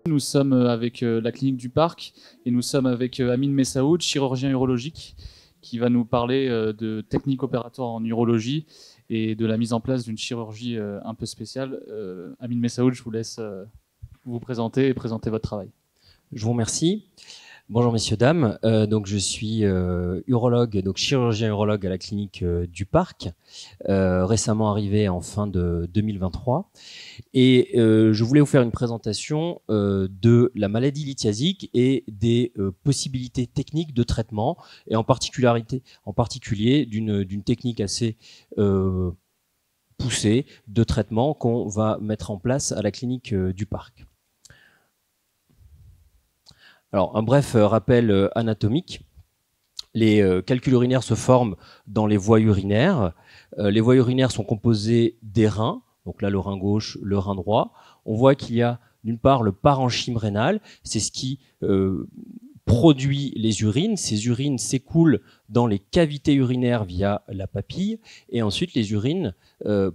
Nous sommes avec la clinique du Parc et nous sommes avec Amine Messaoud, chirurgien urologique, qui va nous parler de techniques opératoires en urologie et de la mise en place d'une chirurgie un peu spéciale. Amine Messaoud, je vous laisse vous présenter et présenter votre travail. Je vous remercie. Bonjour messieurs, dames. Donc je suis urologue, donc chirurgien urologue à la clinique du Parc, récemment arrivé en fin de 2023. Et je voulais vous faire une présentation de la maladie lithiasique et des possibilités techniques de traitement, et en particulier d'une technique assez poussée de traitement qu'on va mettre en place à la clinique du Parc. Alors, un bref rappel anatomique. Les calculs urinaires se forment dans les voies urinaires. Les voies urinaires sont composées des reins, donc là le rein gauche, le rein droit. On voit qu'il y a d'une part le parenchyme rénal, c'est ce qui produit les urines. Ces urines s'écoulent dans les cavités urinaires via la papille, et ensuite les urines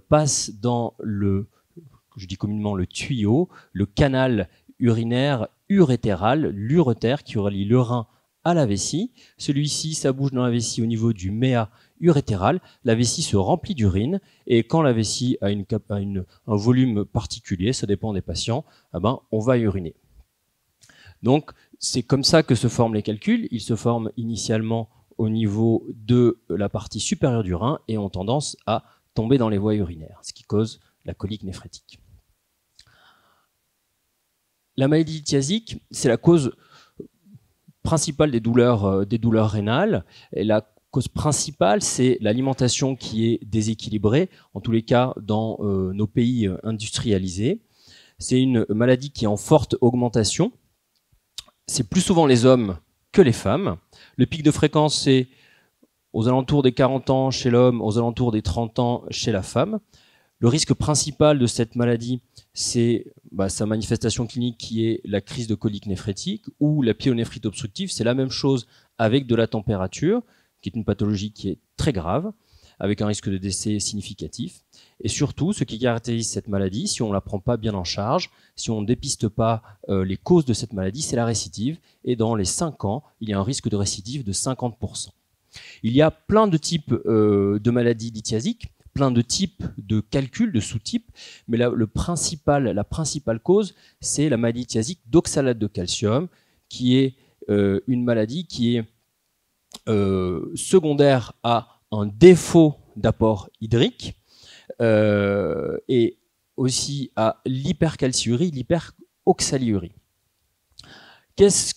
passent dans je dis communément le tuyau, le canal urinaire urétéral, l'urétère qui relie le rein à la vessie. Celui-ci, ça bouge dans la vessie au niveau du méa urétéral. La vessie se remplit d'urine, et quand la vessie a un volume particulier, ça dépend des patients, on va uriner. Donc, c'est comme ça que se forment les calculs. Ils se forment initialement au niveau de la partie supérieure du rein et ont tendance à tomber dans les voies urinaires, ce qui cause la colique néphrétique. La maladie lithiasique, c'est la cause principale des douleurs rénales. Et la cause principale, c'est l'alimentation qui est déséquilibrée, en tous les cas dans nos pays industrialisés. C'est une maladie qui est en forte augmentation. C'est plus souvent les hommes que les femmes. Le pic de fréquence, c'est aux alentours des 40 ans chez l'homme, aux alentours des 30 ans chez la femme. Le risque principal de cette maladie, c'est sa manifestation clinique qui est la crise de colique néphrétique ou la pyélonéphrite obstructive. C'est la même chose avec de la température, qui est une pathologie qui est très grave, avec un risque de décès significatif. Et surtout, ce qui caractérise cette maladie, si on ne la prend pas bien en charge, si on ne dépiste pas les causes de cette maladie, c'est la récidive. Et dans les 5 ans, il y a un risque de récidive de 50%. Il y a plein de types de maladies lithiasiques, plein de types de calculs, de sous-types, mais la principale cause, c'est la maladie lithiasique d'oxalate de calcium, qui est une maladie qui est secondaire à un défaut d'apport hydrique et aussi à l'hypercalciurie, l'hyperoxaliurie. Qu'est-ce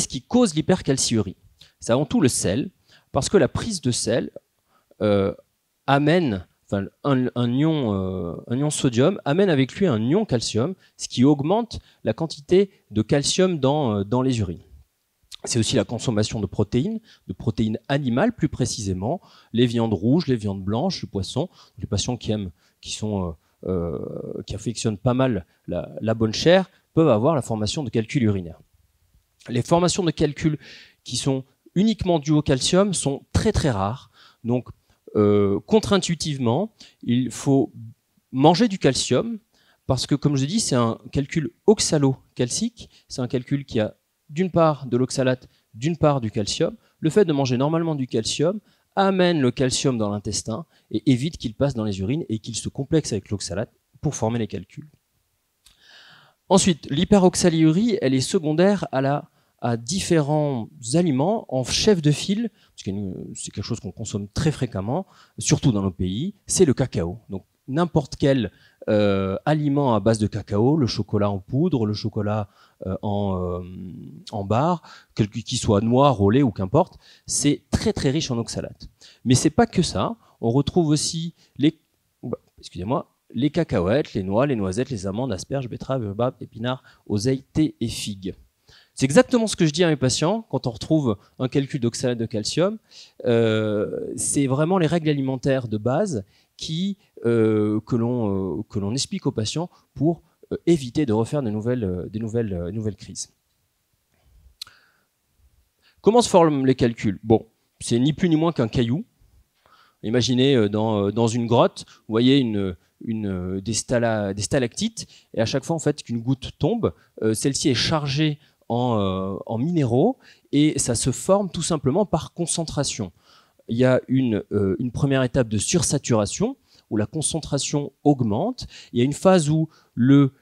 qui cause l'hypercalciurie? C'est avant tout le sel, parce que la prise de sel amène un ion sodium, amène avec lui un ion calcium, ce qui augmente la quantité de calcium dans les urines. C'est aussi la consommation de protéines animales plus précisément, les viandes rouges, les viandes blanches, le poisson. Les patients qui affectionnent pas mal la bonne chair peuvent avoir la formation de calculs urinaires. Les formations de calculs qui sont uniquement dues au calcium sont très très rares. Donc, contre-intuitivement, il faut manger du calcium parce que, comme je dis, c'est un calcul oxalo-calcique. C'est un calcul qui a d'une part de l'oxalate, d'une part du calcium. Le fait de manger normalement du calcium amène le calcium dans l'intestin et évite qu'il passe dans les urines et qu'il se complexe avec l'oxalate pour former les calculs. Ensuite, l'hyperoxaliurie, elle est secondaire à différents aliments en chef de file, parce que c'est quelque chose qu'on consomme très fréquemment, surtout dans nos pays, c'est le cacao. Donc n'importe quel aliment à base de cacao, le chocolat en poudre, le chocolat en barre, qu'il soit noir, au lait ou qu'importe, c'est très très riche en oxalate. Mais c'est pas que ça, on retrouve aussi les cacahuètes, les noix, les noisettes, les amandes, asperges, betteraves, rhubarbes, épinards, oseilles, thé et figues. C'est exactement ce que je dis à mes patients quand on retrouve un calcul d'oxalate de calcium. C'est vraiment les règles alimentaires de base que l'on explique aux patients pour éviter de refaire des nouvelles crises. Comment se forment les calculs? Bon, c'est ni plus ni moins qu'un caillou. Imaginez dans une grotte, vous voyez des stalactites, et à chaque fois en fait qu'une goutte tombe, celle-ci est chargée en minéraux, et ça se forme tout simplement par concentration. Il y a une première étape de sursaturation, où la concentration augmente. Il y a une phase où le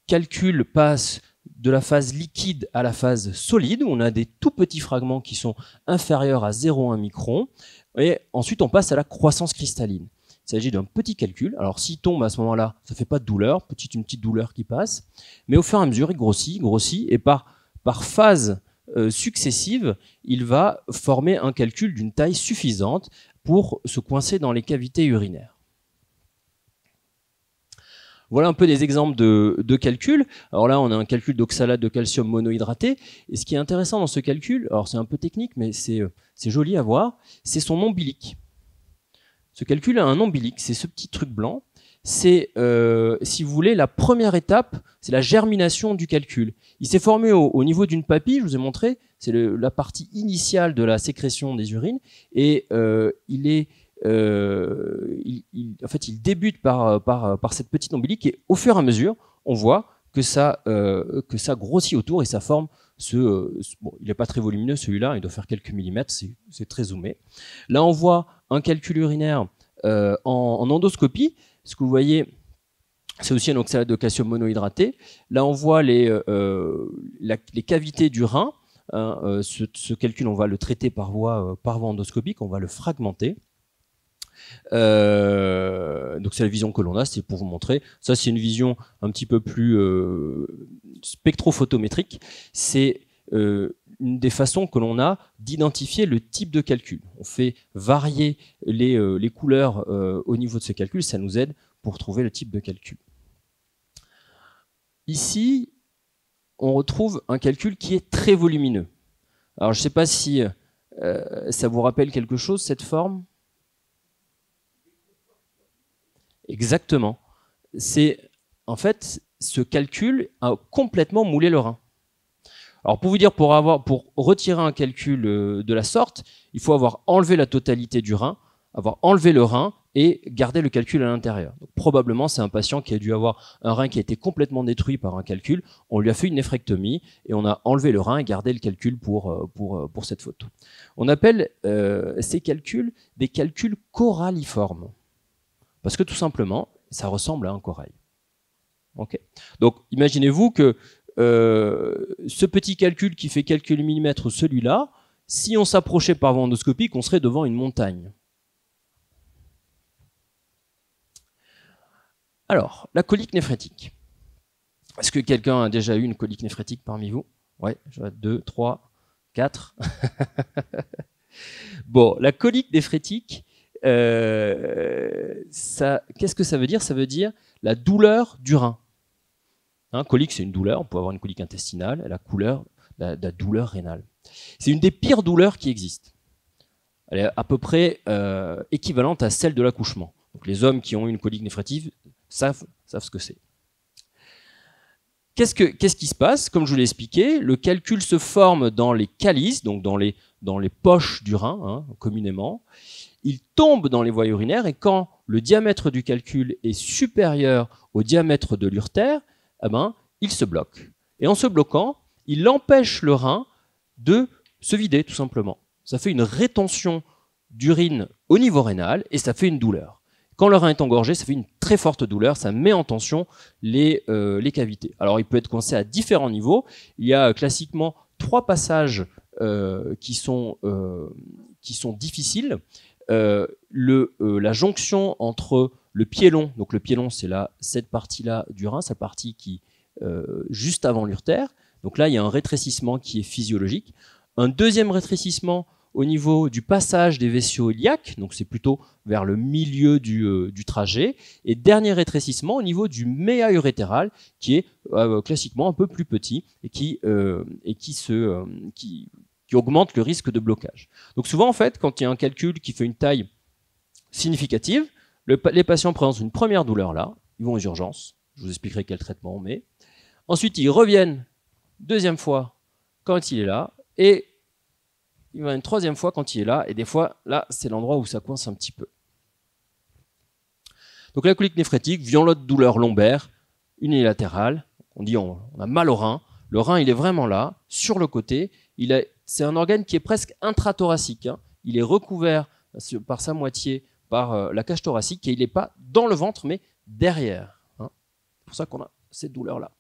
calcul passe de la phase liquide à la phase solide, où on a des tout petits fragments qui sont inférieurs à 0,1 micron. Et ensuite, on passe à la croissance cristalline. Il s'agit d'un petit calcul. Alors, s'il tombe à ce moment-là, ça ne fait pas de douleur, une petite douleur qui passe. Mais au fur et à mesure, il grossit, et par phase successive, il va former un calcul d'une taille suffisante pour se coincer dans les cavités urinaires. Voilà un peu des exemples de calculs. Alors là, on a un calcul d'oxalate de calcium monohydraté. Et ce qui est intéressant dans ce calcul, alors c'est un peu technique, mais c'est joli à voir, c'est son ombilique. Ce calcul a un ombilique, c'est ce petit truc blanc. C'est, si vous voulez, la première étape, c'est la germination du calcul. Il s'est formé au niveau d'une papille, je vous ai montré, c'est la partie initiale de la sécrétion des urines, et il débute par cette petite ombilique, et au fur et à mesure, on voit que ça grossit autour et ça forme bon, il n'est pas très volumineux celui-là, il doit faire quelques millimètres, c'est très zoomé. Là, on voit un calcul urinaire en endoscopie. Ce que vous voyez, c'est aussi un oxalate de calcium monohydraté. Là, on voit les cavités du rein. Ce calcul, on va le traiter par voie endoscopique, on va le fragmenter. Donc c'est la vision que l'on a, c'est pour vous montrer. Ça, c'est une vision un petit peu plus spectrophotométrique. C'est une des façons que l'on a d'identifier le type de calcul. On fait varier les couleurs au niveau de ce calcul, ça nous aide pour trouver le type de calcul. Ici, on retrouve un calcul qui est très volumineux. Alors je ne sais pas si ça vous rappelle quelque chose, cette forme. Exactement. En fait, ce calcul a complètement moulé le rein. Alors pour vous dire, pour retirer un calcul de la sorte, il faut avoir enlevé la totalité du rein, avoir enlevé le rein et garder le calcul à l'intérieur. Probablement, c'est un patient qui a dû avoir un rein qui a été complètement détruit par un calcul. On lui a fait une néphrectomie et on a enlevé le rein et gardé le calcul pour cette photo. On appelle ces calculs des calculs coralliformes. Parce que tout simplement, ça ressemble à un corail. Okay. Donc, imaginez-vous que ce petit calcul qui fait quelques millimètres, celui-là, si on s'approchait par voie endoscopique, on serait devant une montagne. Alors, la colique néphrétique. Est-ce que quelqu'un a déjà eu une colique néphrétique parmi vous? Ouais, je vois 2, 3, 4. Bon, la colique néphrétique, qu'est-ce que ça veut dire? Ça veut dire la douleur du rein. Colique, c'est une douleur. On peut avoir une colique intestinale, la douleur rénale. C'est une des pires douleurs qui existent. Elle est à peu près équivalente à celle de l'accouchement. Donc les hommes qui ont une colique néphrétique savent ce que c'est. Qu'est-ce qui se passe? Comme je vous l'ai expliqué, le calcul se forme dans les calices, donc dans les poches du rein, communément. Il tombe dans les voies urinaires, et quand le diamètre du calcul est supérieur au diamètre de l'urtère, il se bloque. Et en se bloquant, il empêche le rein de se vider, tout simplement. Ça fait une rétention d'urine au niveau rénal et ça fait une douleur. Quand le rein est engorgé, ça fait une très forte douleur, ça met en tension les cavités. Alors il peut être coincé à différents niveaux. Il y a classiquement 3 passages qui sont difficiles. La jonction entre le piélon, donc le piélon c'est cette partie-là du rein, cette partie qui juste avant l'urtère, donc là il y a un rétrécissement qui est physiologique. Un deuxième rétrécissement au niveau du passage des vessiaux iliaques, donc c'est plutôt vers le milieu du trajet, et dernier rétrécissement au niveau du méa urétéral qui est classiquement un peu plus petit et qui augmente le risque de blocage. Donc souvent en fait, quand il y a un calcul qui fait une taille significative, les patients présentent une première douleur là, ils vont aux urgences, je vous expliquerai quel traitement on met. Ensuite, ils reviennent deuxième fois quand il est là, et il va une troisième fois quand il est là, et des fois, là, c'est l'endroit où ça coince un petit peu. Donc la colique néphrétique, violente douleur lombaire, unilatérale. On dit on a mal au rein. Le rein, il est vraiment là, sur le côté. C'est un organe qui est presque intrathoracique. Hein. Il est recouvert par sa moitié par la cage thoracique et il n'est pas dans le ventre, mais derrière. Hein. C'est pour ça qu'on a cette douleur-là.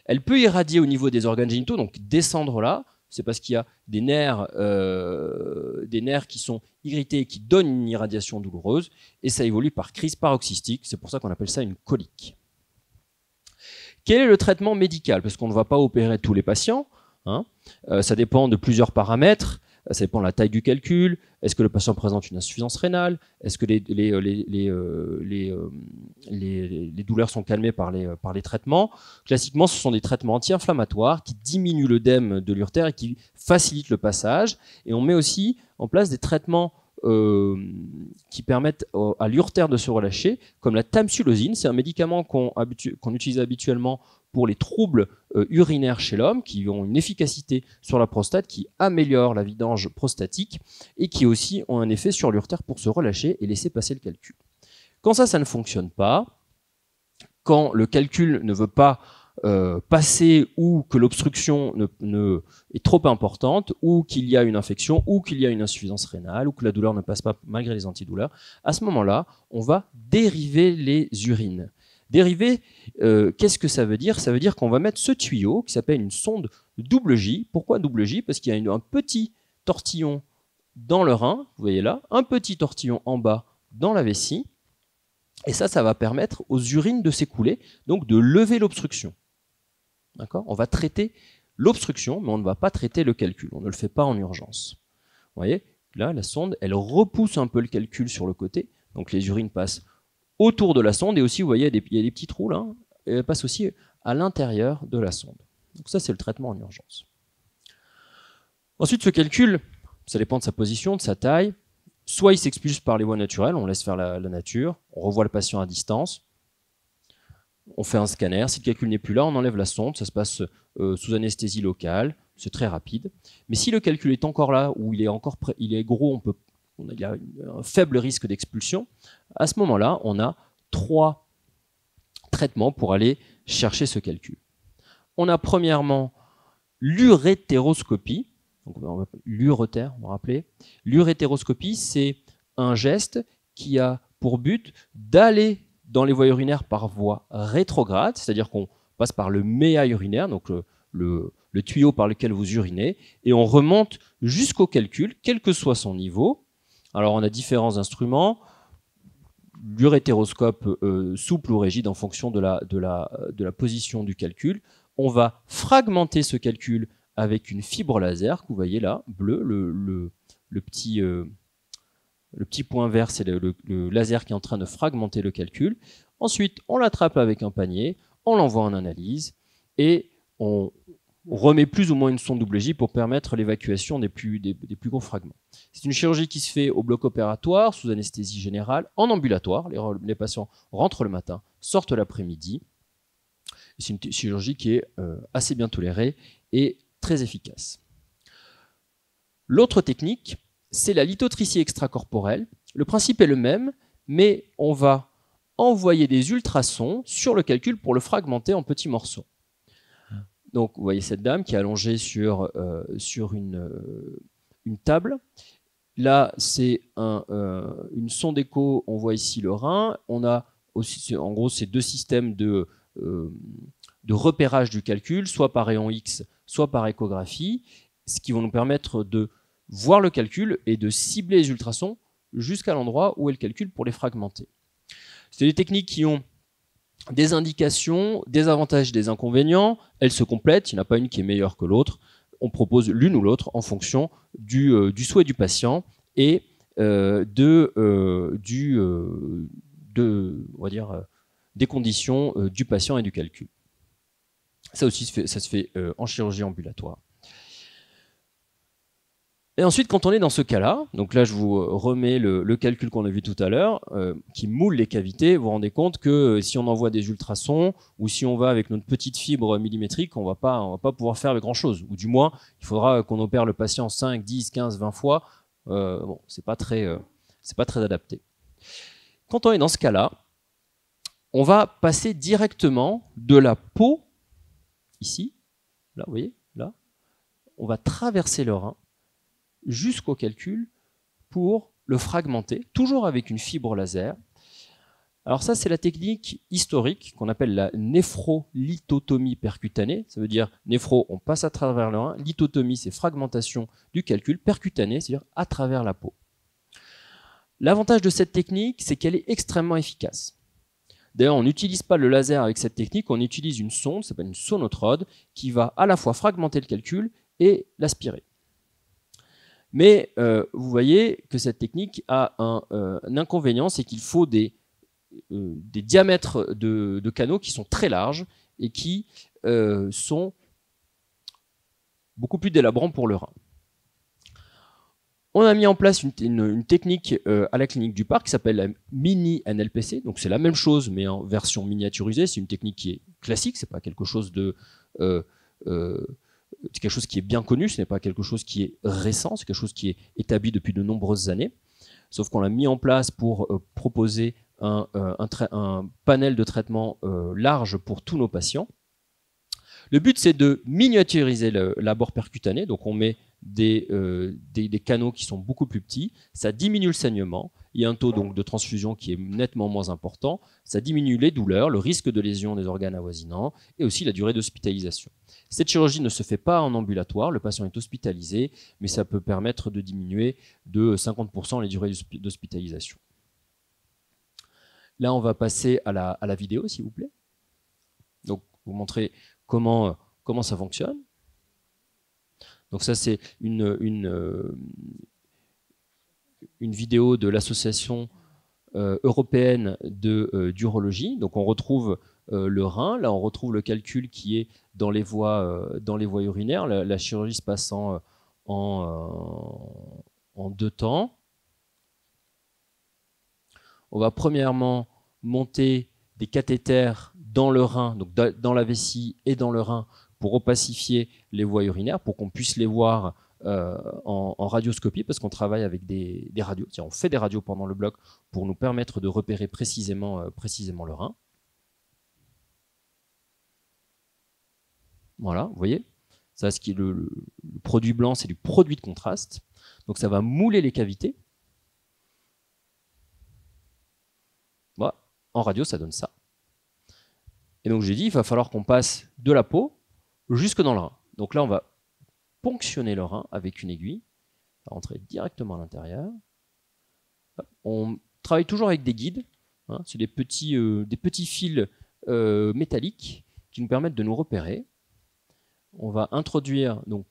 Elle peut irradier au niveau des organes génitaux, donc descendre là. C'est parce qu'il y a des nerfs qui sont irrités et qui donnent une irradiation douloureuse. Et ça évolue par crise paroxystique. C'est pour ça qu'on appelle ça une colique. Quel est le traitement médical? Parce qu'on ne va pas opérer tous les patients. Hein. Ça dépend de plusieurs paramètres. Ça dépend de la taille du calcul. Est-ce que le patient présente une insuffisance rénale? Est-ce que les douleurs sont calmées par les traitements? Classiquement, ce sont des traitements anti-inflammatoires qui diminuent l'œdème de l'urtère et qui facilitent le passage. Et on met aussi en place des traitements qui permettent à l'urtère de se relâcher, comme la tamsulosine. C'est un médicament qu'on utilise habituellement pour les troubles urinaires chez l'homme, qui ont une efficacité sur la prostate, qui améliore la vidange prostatique et qui aussi ont un effet sur l'urtère pour se relâcher et laisser passer le calcul. Quand ça ne fonctionne pas, quand le calcul ne veut pas passer ou que l'obstruction est trop importante ou qu'il y a une infection ou qu'il y a une insuffisance rénale ou que la douleur ne passe pas malgré les antidouleurs, à ce moment-là, on va dériver les urines. Dériver, qu'est-ce que ça veut dire? Ça veut dire qu'on va mettre ce tuyau qui s'appelle une sonde double J. Pourquoi double J? Parce qu'il y a un petit tortillon dans le rein, vous voyez là, un petit tortillon en bas dans la vessie, et ça va permettre aux urines de s'écouler, donc de lever l'obstruction. D'accord? On va traiter l'obstruction, mais on ne va pas traiter le calcul. On ne le fait pas en urgence. Vous voyez, là, la sonde, elle repousse un peu le calcul sur le côté, donc les urines passent autour de la sonde, et aussi, vous voyez, il y a des petits trous là, et elles passent aussi à l'intérieur de la sonde. Donc ça, c'est le traitement en urgence. Ensuite, ce calcul, ça dépend de sa position, de sa taille. Soit il s'expulse par les voies naturelles, on laisse faire la nature, on revoit le patient à distance, on fait un scanner. Si le calcul n'est plus là, on enlève la sonde, ça se passe sous anesthésie locale, c'est très rapide. Mais si le calcul est encore là, ou il est gros, il y a un faible risque d'expulsion, à ce moment-là, on a 3 traitements pour aller chercher ce calcul. On a premièrement l'urétéroscopie. L'urétère, vous vous rappelez? L'urétéroscopie, c'est un geste qui a pour but d'aller dans les voies urinaires par voie rétrograde, c'est-à-dire qu'on passe par le méa urinaire, donc le tuyau par lequel vous urinez, et on remonte jusqu'au calcul, quel que soit son niveau. Alors on a différents instruments, l'urétéroscope souple ou rigide en fonction de la position du calcul. On va fragmenter ce calcul avec une fibre laser que vous voyez là, bleu, le petit point vert, c'est le laser qui est en train de fragmenter le calcul. Ensuite, on l'attrape avec un panier, on l'envoie en analyse et on remet plus ou moins une sonde double J pour permettre l'évacuation des plus gros fragments. C'est une chirurgie qui se fait au bloc opératoire, sous anesthésie générale, en ambulatoire. Les patients rentrent le matin, sortent l'après-midi. C'est une chirurgie qui est assez bien tolérée et très efficace. L'autre technique, c'est la lithotricie extracorporelle. Le principe est le même, mais on va envoyer des ultrasons sur le calcul pour le fragmenter en petits morceaux. Donc, vous voyez cette dame qui est allongée sur une table. Là, c'est une sonde écho. On voit ici le rein. On a aussi, en gros, ces 2 systèmes de repérage du calcul, soit par rayon X, soit par échographie, ce qui vont nous permettre de voir le calcul et de cibler les ultrasons jusqu'à l'endroit où est le calcul pour les fragmenter. C'est des techniques qui ont des indications, des avantages et des inconvénients. Elles se complètent, il n'y en a pas une qui est meilleure que l'autre. On propose l'une ou l'autre en fonction du souhait du patient et des conditions du patient et du calcul. Ça aussi, ça se fait en chirurgie ambulatoire. Et ensuite, quand on est dans ce cas-là, donc là je vous remets le calcul qu'on a vu tout à l'heure, qui moule les cavités, vous vous rendez compte que si on envoie des ultrasons, ou si on va avec notre petite fibre millimétrique, on va pas pouvoir faire grand-chose. Ou du moins, il faudra qu'on opère le patient 5, 10, 15, 20 fois. Bon, c'est pas très adapté. Quand on est dans ce cas-là, on va passer directement de la peau, ici, là, vous voyez, là, on va traverser le rein jusqu'au calcul pour le fragmenter, toujours avec une fibre laser. Alors ça, c'est la technique historique qu'on appelle la néphrolithotomie percutanée. Ça veut dire, néphro, on passe à travers le rein. Lithotomie, c'est fragmentation du calcul. Percutanée, c'est-à-dire à travers la peau. L'avantage de cette technique, c'est qu'elle est extrêmement efficace. D'ailleurs, on n'utilise pas le laser avec cette technique, on utilise une sonde, ça s'appelle une sonotrode, qui va à la fois fragmenter le calcul et l'aspirer. Mais vous voyez que cette technique a un inconvénient, c'est qu'il faut des diamètres de canaux qui sont très larges et qui sont beaucoup plus délabrants pour le rein. On a mis en place une technique à la clinique du Parc qui s'appelle la mini NLPC. Donc c'est la même chose mais en version miniaturisée. C'est une technique qui est classique, c'est pas quelque chose c'est quelque chose qui est bien connu, ce n'est pas quelque chose qui est récent, c'est quelque chose qui est établi depuis de nombreuses années. Sauf qu'on l'a mis en place pour proposer un panel de traitement large pour tous nos patients. Le but, c'est de miniaturiser l'abord percutané. Donc, on met des canaux qui sont beaucoup plus petits. Ça diminue le saignement. Il y a un taux donc, de transfusion qui est nettement moins important. Ça diminue les douleurs, le risque de lésion des organes avoisinants et aussi la durée d'hospitalisation. Cette chirurgie ne se fait pas en ambulatoire. Le patient est hospitalisé, mais ça peut permettre de diminuer de 50% les durées d'hospitalisation. Là, on va passer à la vidéo, s'il vous plaît. Donc, vous montrer comment ça fonctionne. Donc ça, c'est une vidéo de l'association européenne d'urologie. Donc on retrouve le rein. Là, on retrouve le calcul qui est dans les voies urinaires. La chirurgie se passe en 2 temps. On va premièrement monter des cathéters dans le rein, donc dans la vessie et dans le rein, pour opacifier les voies urinaires, pour qu'on puisse les voir en radioscopie, parce qu'on travaille avec des radios. On fait des radios pendant le bloc pour nous permettre de repérer précisément le rein. Voilà, vous voyez, ça, ce qui est le produit blanc, c'est du produit de contraste. Donc ça va mouler les cavités. Voilà. En radio, ça donne ça. Et donc j'ai dit, il va falloir qu'on passe de la peau jusque dans le rein. Donc là, on va ponctionner le rein avec une aiguille. On va rentrer directement à l'intérieur. On travaille toujours avec des guides. Hein, c'est des petits fils métalliques qui nous permettent de nous repérer. On va introduire donc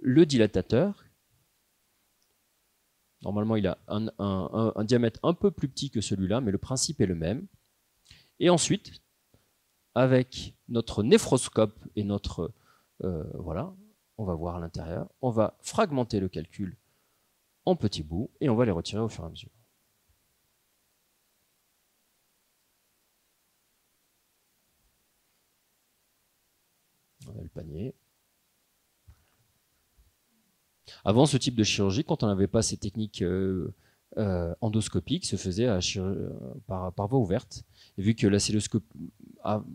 le dilatateur. Normalement, il a un diamètre un peu plus petit que celui-là, mais le principe est le même. Et ensuite, avec notre néphroscope et notre... voilà, on va voir à l'intérieur. On va fragmenter le calcul en petits bouts et on va les retirer au fur et à mesure. On a le panier. Avant, ce type de chirurgie, quand on n'avait pas ces techniques endoscopiques, se faisait par voie ouverte. Et vu que la celluloscopie,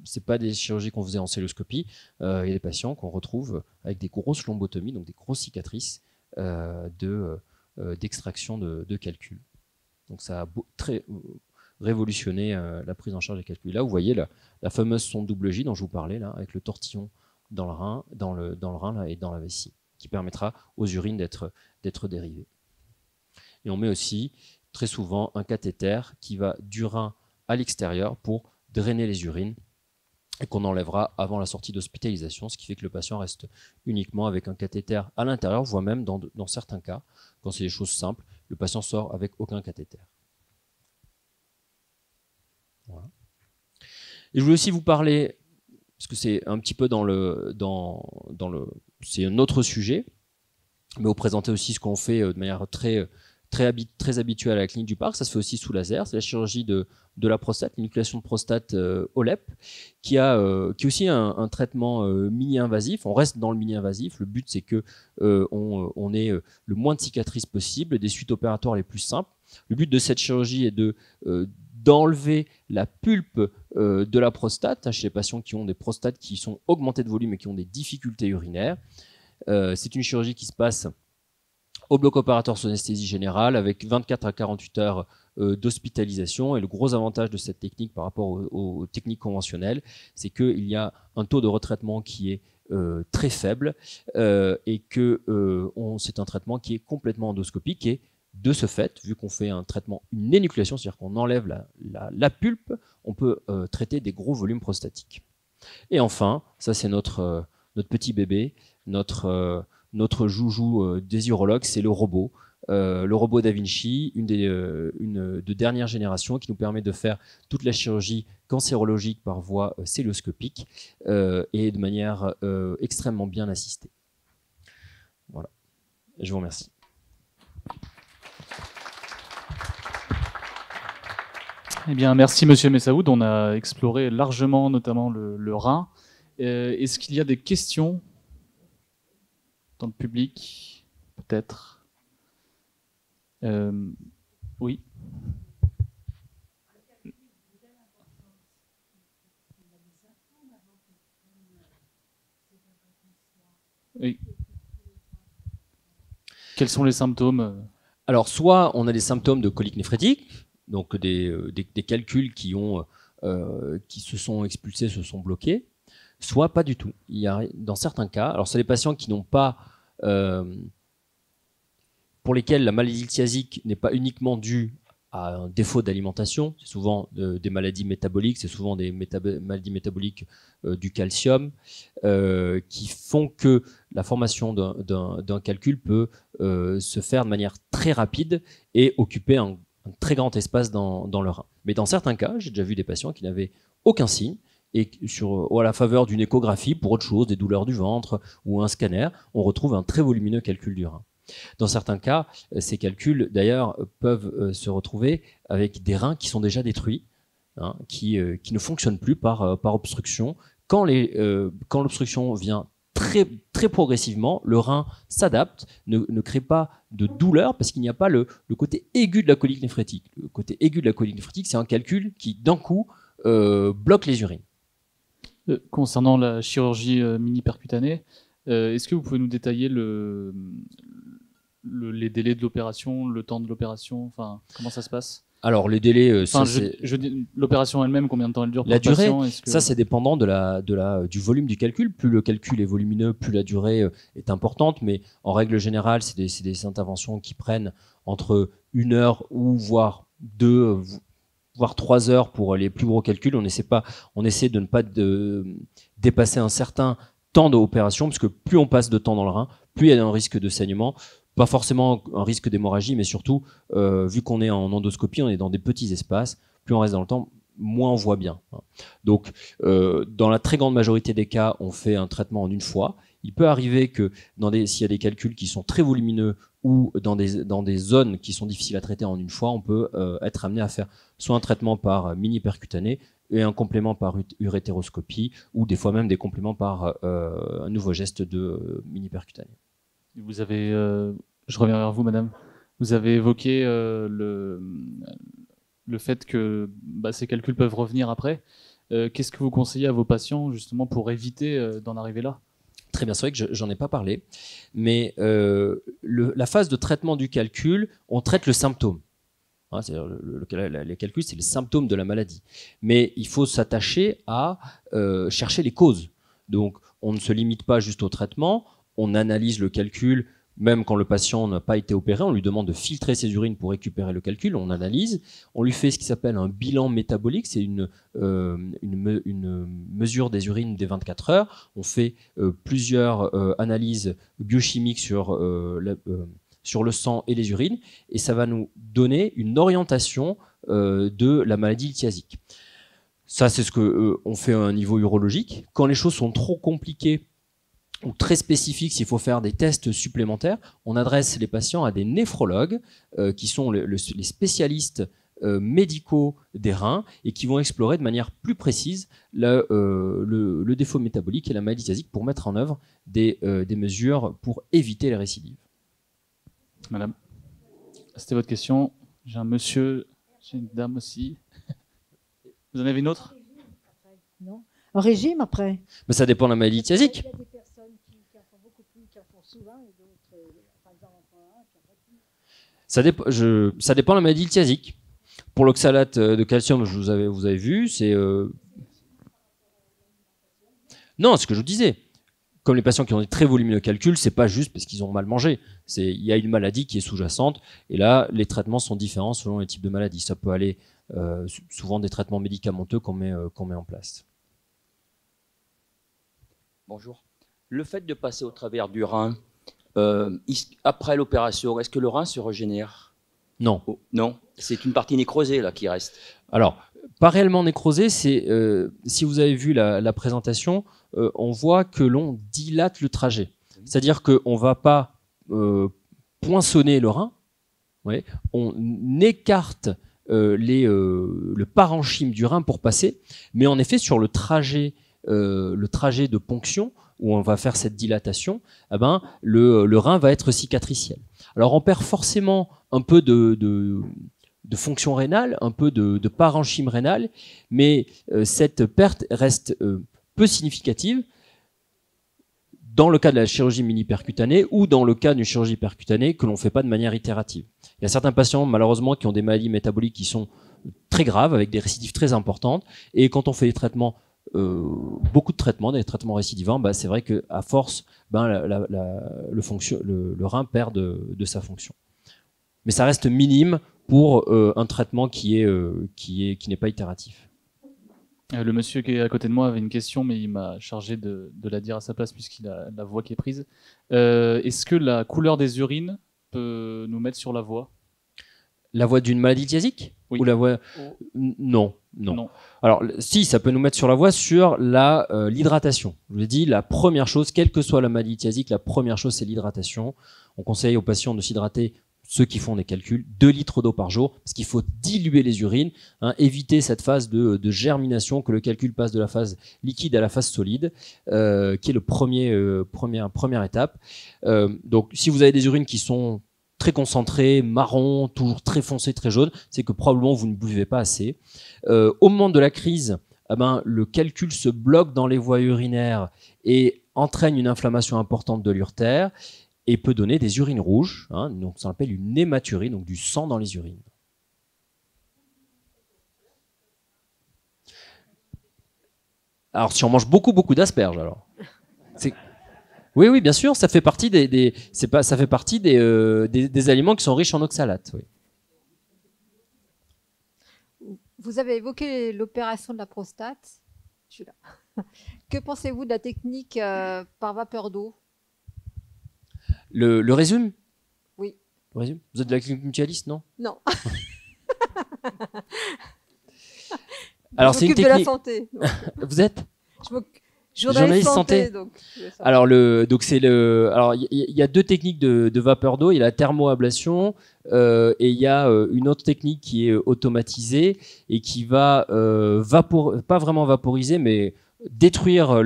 c'est pas des chirurgies qu'on faisait en celluloscopie, il y a des patients qu'on retrouve avec des grosses lombotomies, donc des grosses cicatrices d'extraction de calcul. Donc ça a très révolutionné la prise en charge des calculs. Là, vous voyez la fameuse sonde double J dont je vous parlais, là, avec le tortillon dans le rein, là, et dans la vessie, qui permettra aux urines d'être dérivées. Et on met aussi très souvent un cathéter qui va du rein à l'extérieur pour drainer les urines et qu'on enlèvera avant la sortie d'hospitalisation, ce qui fait que le patient reste uniquement avec un cathéter à l'intérieur, voire même dans certains cas, quand c'est des choses simples, le patient sort avec aucun cathéter. Voilà. Et je voulais aussi vous parler, parce que c'est un petit peu c'est un autre sujet, mais vous présenter aussi ce qu'on fait de manière très habituelle à la clinique du Parc. Ça se fait aussi sous laser, c'est la chirurgie de la prostate, l'énucléation de prostate OLEP, qui est aussi un traitement mini-invasif. On reste dans le mini-invasif. Le but, c'est que on ait le moins de cicatrices possible, des suites opératoires les plus simples. Le but de cette chirurgie est de d'enlever la pulpe de la prostate, chez les patients qui ont des prostates qui sont augmentées de volume et qui ont des difficultés urinaires. C'est une chirurgie qui se passe au bloc opératoire sous anesthésie générale avec 24 à 48 heures d'hospitalisation. Et le gros avantage de cette technique par rapport aux techniques conventionnelles, c'est qu'il y a un taux de retraitement qui est très faible et que c'est un traitement qui est complètement endoscopique et de ce fait, vu qu'on fait un traitement, une énucléation, c'est-à-dire qu'on enlève la pulpe, on peut traiter des gros volumes prostatiques. Et enfin, ça c'est notre petit bébé, notre joujou des urologues, c'est le robot Da Vinci, une de dernière génération qui nous permet de faire toute la chirurgie cancérologique par voie celluloscopique et de manière extrêmement bien assistée. Voilà. Je vous remercie. Eh bien, merci Monsieur Messaoud. On a exploré largement, notamment le rein. Est-ce qu'il y a des questions dans le public, peut-être? Oui. Oui. Quels sont les symptômes? Alors, soit on a des symptômes de colique néphrétique, donc des calculs qui se sont expulsés, se sont bloqués, soit pas du tout. Il y a, dans certains cas, alors c'est des patients qui n'ont pas, pour lesquels la maladie litiasique n'est pas uniquement due à un défaut d'alimentation, c'est souvent des maladies métaboliques, c'est souvent des maladies métaboliques du calcium, qui font que la formation d'un calcul peut se faire de manière très rapide et occuper un très grand espace dans le rein. Mais dans certains cas, j'ai déjà vu des patients qui n'avaient aucun signe et à la faveur d'une échographie, pour autre chose, des douleurs du ventre ou un scanner, on retrouve un très volumineux calcul du rein. Dans certains cas, ces calculs, d'ailleurs, peuvent se retrouver avec des reins qui sont déjà détruits, hein, qui ne fonctionnent plus par obstruction. Quand l'obstruction vient très, très progressivement, le rein s'adapte, ne crée pas de douleur parce qu'il n'y a pas le côté aigu de la colique néphrétique. Le côté aigu de la colique néphrétique, c'est un calcul qui, d'un coup, bloque les urines. Concernant la chirurgie mini-percutanée, est-ce que vous pouvez nous détailler les délais de l'opération, le temps de l'opération, enfin, comment ça se passe? Alors, les délais, l'opération elle-même, combien de temps elle dure? La durée, ça c'est dépendant du volume du calcul. Plus le calcul est volumineux, plus la durée est importante. Mais en règle générale, c'est des interventions qui prennent entre 1 heure ou voire 2, voire 3 heures pour les plus gros calculs. On essaie de ne pas dépasser un certain temps d'opération, parce que plus on passe de temps dans le rein, plus il y a un risque de saignement. Pas forcément un risque d'hémorragie, mais surtout, vu qu'on est en endoscopie, on est dans des petits espaces, plus on reste dans le temps, moins on voit bien. Donc, dans la très grande majorité des cas, on fait un traitement en une fois. Il peut arriver que s'il y a des calculs qui sont très volumineux ou dans des zones qui sont difficiles à traiter en une fois, on peut être amené à faire soit un traitement par mini-percutané et un complément par urétéroscopie, ou des fois même des compléments par un nouveau geste de mini-percutané. Vous avez, je reviens vers vous, madame. Vous avez évoqué le fait que ces calculs peuvent revenir après. Qu'est-ce que vous conseillez à vos patients justement pour éviter d'en arriver là? Très bien, c'est vrai que j'en ai pas parlé, mais la phase de traitement du calcul, on traite le symptôme. Hein, les calculs, c'est les symptômes de la maladie. Mais il faut s'attacher à chercher les causes. Donc, on ne se limite pas juste au traitement. On analyse le calcul, même quand le patient n'a pas été opéré, on lui demande de filtrer ses urines pour récupérer le calcul, on analyse, on lui fait ce qui s'appelle un bilan métabolique, c'est une mesure des urines des 24 heures, on fait plusieurs analyses biochimiques sur le sang et les urines, et ça va nous donner une orientation de la maladie litiasique. Ça, c'est ce qu'on fait à un niveau urologique. Quand les choses sont trop compliquées, ou très spécifiques, s'il faut faire des tests supplémentaires, on adresse les patients à des néphrologues qui sont les spécialistes médicaux des reins et qui vont explorer de manière plus précise le défaut métabolique et la maladie litiasique pour mettre en œuvre des mesures pour éviter les récidives. Madame, c'était votre question. J'ai un monsieur, j'ai une dame aussi. Vous en avez une autre? Non. Un régime après. Mais ça dépend de la maladie thiasique. Il y a des personnes qui en font beaucoup plus, qui en font souvent, et d'autres, par exemple, en font un, qui en font plus. Ça dépend de la maladie thiasique. Pour l'oxalate de calcium, vous avez vu, c'est... Non, c'est ce que je vous disais. Comme les patients qui ont des très volumineux calculs, c'est pas juste parce qu'ils ont mal mangé. Il y a une maladie qui est sous-jacente, et là, les traitements sont différents selon les types de maladies. Ça peut aller souvent des traitements médicamenteux qu'on met en place. Bonjour. Le fait de passer au travers du rein, après l'opération, est-ce que le rein se régénère? Non. Oh, non, c'est une partie nécrosée là qui reste. Alors, pas réellement nécrosé, c'est si vous avez vu la présentation, on voit que l'on dilate le trajet. C'est-à-dire qu'on ne va pas poinçonner le rein, ouais, on écarte le parenchyme du rein pour passer, mais en effet, sur le trajet de ponction, où on va faire cette dilatation, eh ben, le rein va être cicatriciel. Alors on perd forcément un peu de fonction rénale, un peu de parenchyme rénal, mais cette perte reste peu significative dans le cas de la chirurgie mini-percutanée ou dans le cas d'une chirurgie percutanée que l'on ne fait pas de manière itérative. Il y a certains patients, malheureusement, qui ont des maladies métaboliques qui sont très graves, avec des récidives très importantes, et quand on fait des traitements, beaucoup de traitements, des traitements récidivants, bah, c'est vrai qu'à force, le rein perd de sa fonction. Mais ça reste minime pour un traitement qui n'est pas itératif. Le monsieur qui est à côté de moi avait une question, mais il m'a chargé de la dire à sa place puisqu'il a la voix qui est prise. Est-ce que la couleur des urines peut nous mettre sur la voie? La voie d'une maladie thiasique? Oui. Ou la voie... Non. Alors, si, ça peut nous mettre sur la voie sur l'hydratation. Je vous l'ai dit, la première chose, quelle que soit la maladie thiasique, la première chose, c'est l'hydratation. On conseille aux patients de s'hydrater, ceux qui font des calculs, 2 litres d'eau par jour, parce qu'il faut diluer les urines, éviter cette phase de germination, que le calcul passe de la phase liquide à la phase solide, qui est première étape. Donc, si vous avez des urines qui sont très concentrées, marron, toujours très foncé, très jaune, c'est que probablement vous ne buvez pas assez. Au moment de la crise, le calcul se bloque dans les voies urinaires et entraîne une inflammation importante de l'urtère et peut donner des urines rouges, donc ça s'appelle une hématurie, donc du sang dans les urines. Alors si on mange beaucoup d'asperges, alors. Oui, bien sûr, ça fait partie des aliments qui sont riches en oxalates. Oui. Vous avez évoqué l'opération de la prostate. Je suis là. Que pensez-vous de la technique par vapeur d'eau? Le résume? Oui. Le résume? Vous êtes de la clinique mutualiste, non? Non. Alors, je m'occupe de la santé. Vous êtes? Journaliste santé. Donc, alors, il y a 2 techniques de vapeur d'eau. Il y a la thermoablation et il y a une autre technique qui est automatisée et qui va pas vraiment vaporiser, mais détruire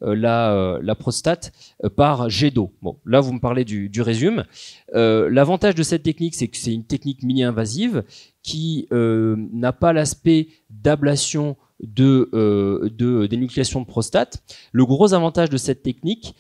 la prostate par jet d'eau. Bon, là, vous me parlez du résume. L'avantage de cette technique, c'est que c'est une technique mini-invasive qui n'a pas l'aspect d'ablation d'énucléation de prostate. Le gros avantage de cette technique,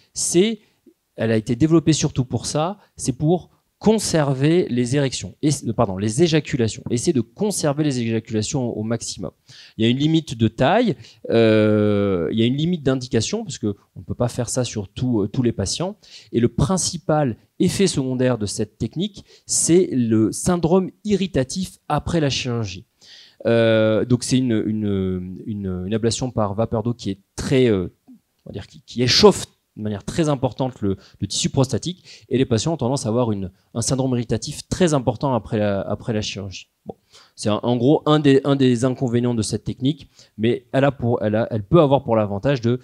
elle a été développée surtout pour ça, c'est pour conserver les érections, les éjaculations. Essayer de conserver les éjaculations au maximum. Il y a une limite de taille, il y a une limite d'indication, parce qu'on ne peut pas faire ça sur tous les patients. Et le principal effet secondaire de cette technique, c'est le syndrome irritatif après la chirurgie. Donc c'est une ablation par vapeur d'eau qui est très, on va dire, qui échauffe de manière très importante le tissu prostatique, et les patients ont tendance à avoir un syndrome irritatif très important après la chirurgie. Bon, c'est en gros un des inconvénients de cette technique, mais elle peut avoir pour l'avantage de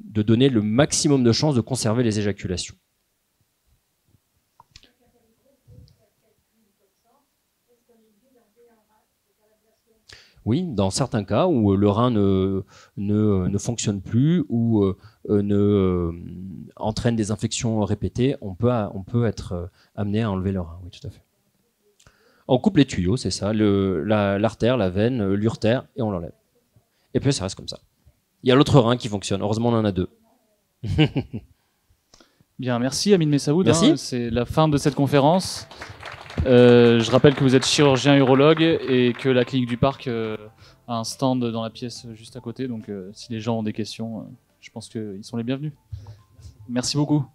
donner le maximum de chances de conserver les éjaculations. Oui, dans certains cas où le rein ne fonctionne plus ou entraîne des infections répétées, on peut être amené à enlever le rein. Oui, tout à fait. On coupe les tuyaux, c'est ça, l'artère, la veine, l'urtère, et on l'enlève. Et puis ça reste comme ça. Il y a l'autre rein qui fonctionne. Heureusement, on en a 2. Bien, merci Amine Messaoud. Merci. C'est la fin de cette conférence. Je rappelle que vous êtes chirurgien urologue et que la clinique du Parc a un stand dans la pièce juste à côté. Donc si les gens ont des questions, je pense qu'ils sont les bienvenus. Merci beaucoup.